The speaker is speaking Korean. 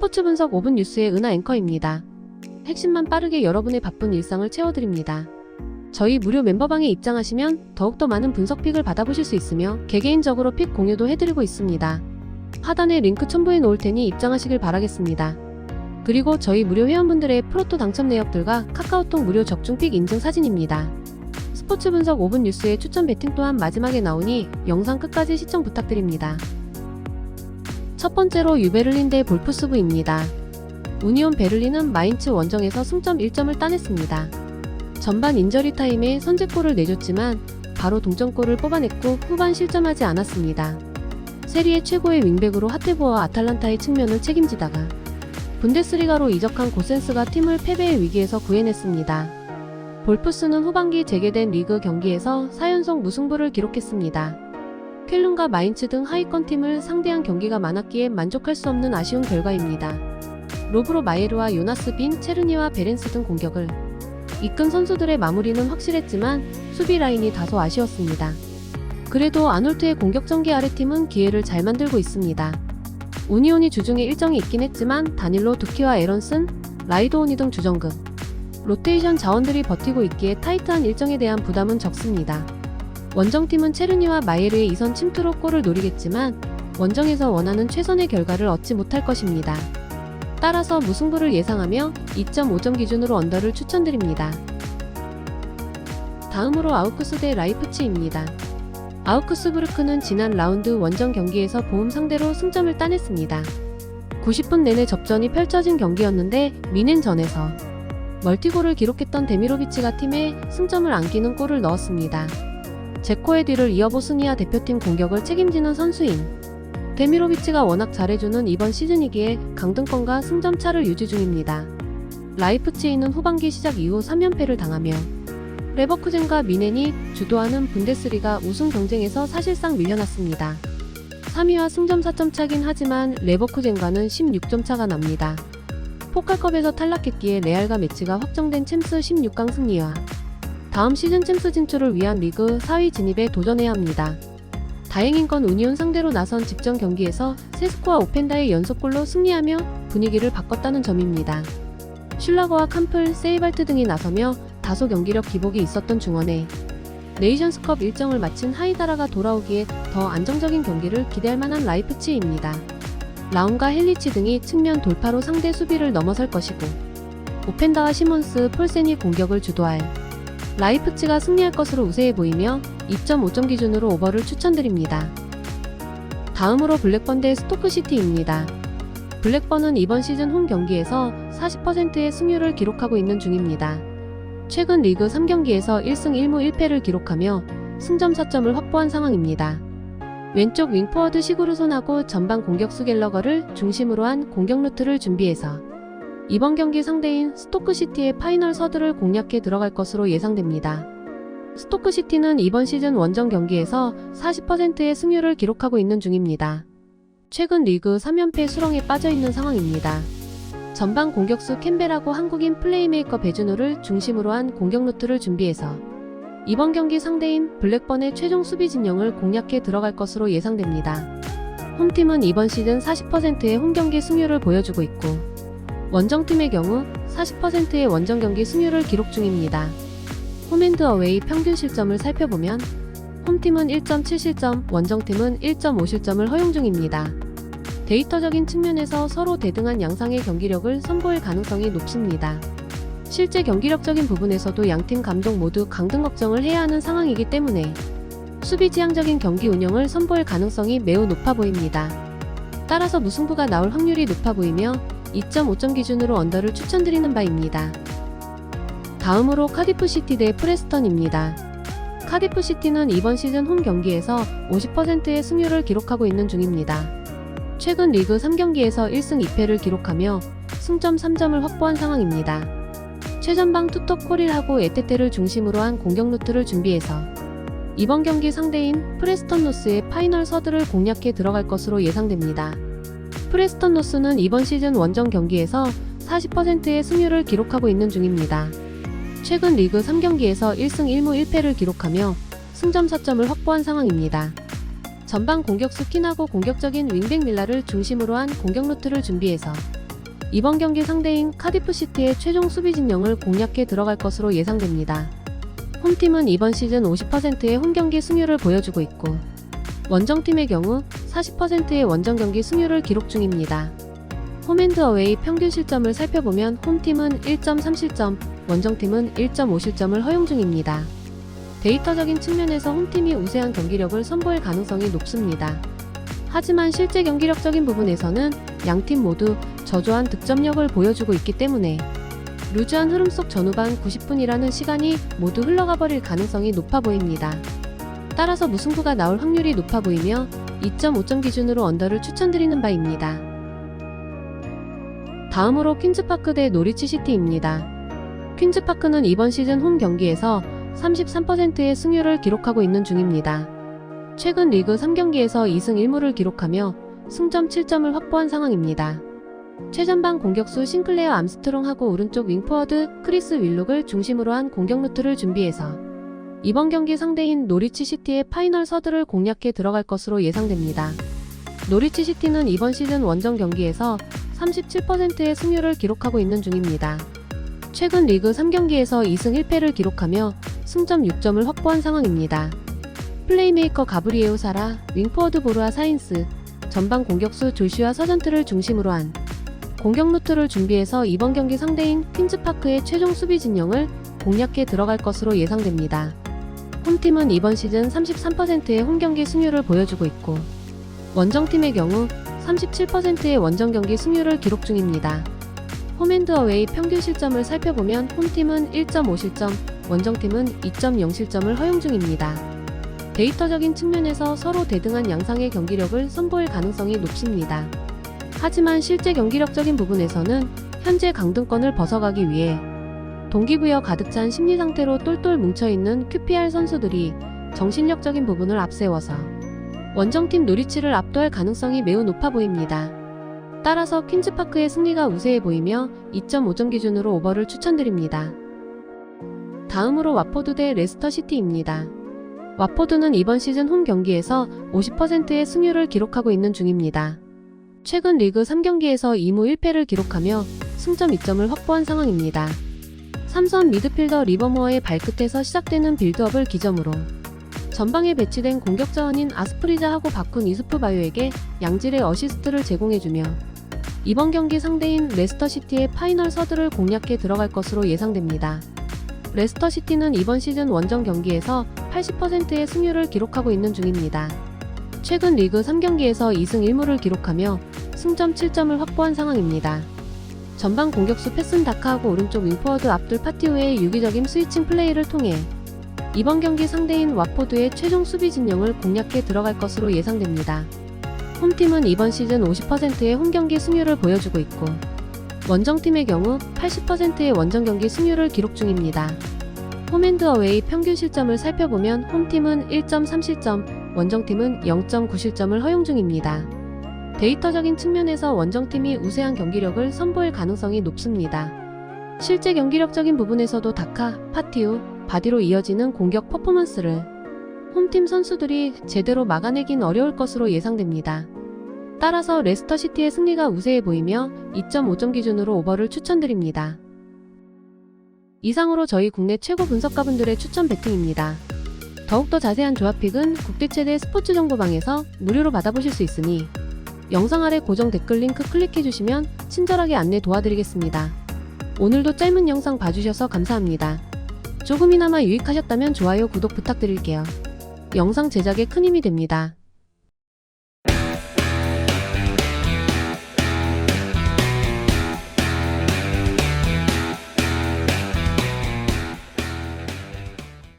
스포츠 분석 5분 뉴스의 은하 앵커입니다. 핵심만 빠르게 여러분의 바쁜 일상을 채워드립니다. 저희 무료 멤버방에 입장하시면 더욱더 많은 분석 픽을 받아보실 수 있으며 개개인적으로 픽 공유도 해드리고 있습니다. 하단에 링크 첨부해 놓을 테니 입장하시길 바라겠습니다. 그리고 저희 무료 회원분들의 프로토 당첨 내역들과 카카오톡 무료 적중 픽 인증 사진입니다. 스포츠 분석 5분 뉴스의 추천 배팅 또한 마지막에 나오니 영상 끝까지 시청 부탁드립니다. 첫 번째로 유베를린 대 볼프스부입니다. 우니온 베를린은 마인츠 원정에서 승점 1점을 따냈습니다. 전반 인저리 타임에 선제골을 내줬지만 바로 동점골을 뽑아냈고 후반 실점하지 않았습니다. 세리에 최고의 윙백으로 하테보와 아탈란타의 측면을 책임지다가 분데스리가로 이적한 고센스가 팀을 패배의 위기에서 구해냈습니다. 볼프스는 후반기 재개된 리그 경기에서 4연속 무승부를 기록했습니다. 쾰른과 마인츠 등 하위권 팀을 상대한 경기가 많았기에 만족할 수 없는 아쉬운 결과입니다. 로브로 마예르와 요나스 빈, 체르니와 베렌스 등 공격을 이끈 선수들의 마무리는 확실했지만 수비 라인이 다소 아쉬웠습니다. 그래도 아놀트의 공격 전개 아래 팀은 기회를 잘 만들고 있습니다. 우니온이 주중에 일정이 있긴 했지만 다닐로 두키와 에런슨, 라이도오니 등 주전급 로테이션 자원들이 버티고 있기에 타이트한 일정에 대한 부담은 적습니다. 원정팀은 체르니와 마예르의 이선 침투로 골을 노리겠지만 원정에서 원하는 최선의 결과를 얻지 못할 것입니다. 따라서 무승부를 예상하며 2.5점 기준으로 언더를 추천드립니다. 다음으로 아우크스 대 라이프치히입니다. 아우크스부르크는 지난 라운드 원정 경기에서 보움 상대로 승점을 따냈습니다. 90분 내내 접전이 펼쳐진 경기였는데 미넨전에서 멀티골을 기록했던 데미로비치가 팀에 승점을 안기는 골을 넣었습니다. 제코의 뒤를 이어 보스니아 대표팀 공격을 책임지는 선수인 데미로비치가 워낙 잘해주는 이번 시즌이기에 강등권과 승점 차를 유지 중입니다. 라이프치히는 후반기 시작 이후 3연패를 당하며 레버쿠젠과 미넨이 주도하는 분데스리가 우승 경쟁에서 사실상 밀려났습니다. 3위와 승점 4점 차긴 하지만 레버쿠젠과는 16점 차가 납니다. 포칼컵에서 탈락했기에 레알과 매치가 확정된 챔스 16강 승리와 다음 시즌 챔스 진출을 위한 리그 4위 진입에 도전해야 합니다. 다행인 건 우니온 상대로 나선 직전 경기에서 세스코와 오펜다의 연속골로 승리하며 분위기를 바꿨다는 점입니다. 슐라거와 캄플, 세이발트 등이 나서며 다소 경기력 기복이 있었던 중원에 네이션스컵 일정을 마친 하이다라가 돌아오기에 더 안정적인 경기를 기대할 만한 라이프치히입니다. 라움과 헬리치 등이 측면 돌파로 상대 수비를 넘어설 것이고 오펜다와 시몬스, 폴센이 공격을 주도할 라이프치히가 승리할 것으로 우세해 보이며 2.5점 기준으로 오버를 추천드립니다. 다음으로 블랙번 대 스토크시티입니다. 블랙번은 이번 시즌 홈 경기에서 40%의 승률을 기록하고 있는 중입니다. 최근 리그 3경기에서 1승 1무 1패를 기록하며 승점 4점을 확보한 상황입니다. 왼쪽 윙포워드 시구르손하고 전방 공격수 갤러거를 중심으로 한 공격 루트를 준비해서 이번 경기 상대인 스토크시티의 파이널 서드를 공략해 들어갈 것으로 예상됩니다. 스토크시티는 이번 시즌 원정 경기에서 40%의 승률을 기록하고 있는 중입니다. 최근 리그 3연패 수렁에 빠져있는 상황입니다. 전방 공격수 캠벨하고 한국인 플레이메이커 배준호를 중심으로 한 공격 루트를 준비해서 이번 경기 상대인 블랙번의 최종 수비 진영을 공략해 들어갈 것으로 예상됩니다. 홈팀은 이번 시즌 40%의 홈경기 승률을 보여주고 있고 원정팀의 경우 40%의 원정 경기 승률을 기록 중입니다. 홈앤드 어웨이 평균 실점을 살펴보면 홈팀은 1.7실점, 원정팀은 1.5실점을 허용 중입니다. 데이터적인 측면에서 서로 대등한 양상의 경기력을 선보일 가능성이 높습니다. 실제 경기력적인 부분에서도 양팀 감독 모두 강등 걱정을 해야 하는 상황이기 때문에 수비 지향적인 경기 운영을 선보일 가능성이 매우 높아 보입니다. 따라서 무승부가 나올 확률이 높아 보이며 2.5점 기준으로 언더를 추천드리는 바입니다. 다음으로 카디프시티 대 프레스턴입니다. 카디프시티는 이번 시즌 홈 경기에서 50%의 승률을 기록하고 있는 중입니다. 최근 리그 3경기에서 1승 2패를 기록하며 승점 3점을 확보한 상황입니다. 최전방 투톱 코릴하고 에테테를 중심으로 한 공격 루트를 준비해서 이번 경기 상대인 프레스턴 노스의 파이널 서드를 공략해 들어갈 것으로 예상됩니다. 프레스턴 노스는 이번 시즌 원정 경기에서 40%의 승률을 기록하고 있는 중입니다. 최근 리그 3경기에서 1승 1무 1패를 기록하며 승점 4점을 확보한 상황입니다. 전방 공격수 킨하고 공격적인 윙백 밀라를 중심으로 한 공격 루트를 준비해서 이번 경기 상대인 카디프시티의 최종 수비 진영을 공략해 들어갈 것으로 예상됩니다. 홈팀은 이번 시즌 50%의 홈경기 승률을 보여주고 있고 원정팀의 경우 40%의 원정 경기 승률을 기록 중입니다. 홈앤드어웨이 평균 실점을 살펴보면 홈팀은 1.3실점, 원정팀은 1.5실점을 허용 중입니다. 데이터적인 측면에서 홈팀이 우세한 경기력을 선보일 가능성이 높습니다. 하지만 실제 경기력적인 부분에서는 양팀 모두 저조한 득점력을 보여주고 있기 때문에 루즈한 흐름 속 전후반 90분이라는 시간이 모두 흘러가 버릴 가능성이 높아 보입니다. 따라서 무승부가 나올 확률이 높아 보이며 2.5점 기준으로 언더를 추천드리는 바입니다. 다음으로 퀸즈파크 대 노리치시티입니다. 퀸즈파크는 이번 시즌 홈 경기에서 33%의 승률을 기록하고 있는 중입니다. 최근 리그 3경기에서 2승 1무를 기록하며 승점 7점을 확보한 상황입니다. 최전방 공격수 싱클레어 암스트롱하고 오른쪽 윙포워드 크리스 윌록을 중심으로 한 공격 루트를 준비해서 이번 경기 상대인 노리치 시티의 파이널 서드를 공략해 들어갈 것으로 예상됩니다. 노리치 시티는 이번 시즌 원정 경기에서 37%의 승률을 기록하고 있는 중입니다. 최근 리그 3경기에서 2승 1패를 기록하며 승점 6점을 확보한 상황입니다. 플레이메이커 가브리에우 사라, 윙포워드 보르아 사인스, 전방 공격수 조슈아 서전트를 중심으로 한 공격 루트를 준비해서 이번 경기 상대인 퀸즈파크의 최종 수비 진영을 공략해 들어갈 것으로 예상됩니다. 홈팀은 이번 시즌 33%의 홈경기 승률을 보여주고 있고 원정팀의 경우 37%의 원정 경기 승률을 기록 중입니다. 홈앤드어웨이 평균 실점을 살펴보면 홈팀은 1.5실점, 원정팀은 2.0실점을 허용 중입니다. 데이터적인 측면에서 서로 대등한 양상의 경기력을 선보일 가능성이 높습니다. 하지만 실제 경기력적인 부분에서는 현재 강등권을 벗어가기 위해 동기부여 가득 찬 심리 상태로 똘똘 뭉쳐있는 QPR 선수들이 정신력적인 부분을 앞세워서 원정팀 노리치를 압도할 가능성이 매우 높아 보입니다. 따라서 퀸즈파크의 승리가 우세해 보이며 2.5점 기준으로 오버를 추천드립니다. 다음으로 와포드 대 레스터시티입니다. 와포드는 이번 시즌 홈 경기에서 50%의 승률을 기록하고 있는 중입니다. 최근 리그 3경기에서 2무 1패를 기록하며 승점 2점을 확보한 상황입니다. 삼선 미드필더 리버모어의 발끝에서 시작되는 빌드업을 기점으로 전방에 배치된 공격 자원인 아스프리자하고 바쿤 이수프 바요에게 양질의 어시스트를 제공해주며 이번 경기 상대인 레스터시티의 파이널 서드를 공략해 들어갈 것으로 예상됩니다. 레스터시티는 이번 시즌 원정 경기에서 80%의 승률을 기록하고 있는 중입니다. 최근 리그 3경기에서 2승 1무를 기록하며 승점 7점을 확보한 상황입니다. 전방 공격수 패슨 다카하고 오른쪽 윙포워드 압둘 파티우의 유기적인 스위칭 플레이를 통해 이번 경기 상대인 와포드의 최종 수비 진영을 공략해 들어갈 것으로 예상됩니다. 홈팀은 이번 시즌 50%의 홈경기 승률을 보여주고 있고 원정팀의 경우 80%의 원정 경기 승률을 기록 중입니다. 홈앤드어웨이 평균 실점을 살펴보면 홈팀은 1.3실점, 원정팀은 0.9실점을 허용 중입니다. 데이터적인 측면에서 원정팀이 우세한 경기력을 선보일 가능성이 높습니다. 실제 경기력적인 부분에서도 다카, 파티우, 바디로 이어지는 공격 퍼포먼스를 홈팀 선수들이 제대로 막아내긴 어려울 것으로 예상됩니다. 따라서 레스터시티의 승리가 우세해 보이며 2.5점 기준으로 오버를 추천드립니다. 이상으로 저희 국내 최고 분석가분들의 추천 배팅입니다. 더욱더 자세한 조합픽은 국대 최대 스포츠 정보방에서 무료로 받아보실 수 있으니 영상 아래 고정 댓글 링크 클릭해주시면 친절하게 안내 도와드리겠습니다. 오늘도 짧은 영상 봐주셔서 감사합니다. 조금이나마 유익하셨다면 좋아요, 구독 부탁드릴게요. 영상 제작에 큰 힘이 됩니다.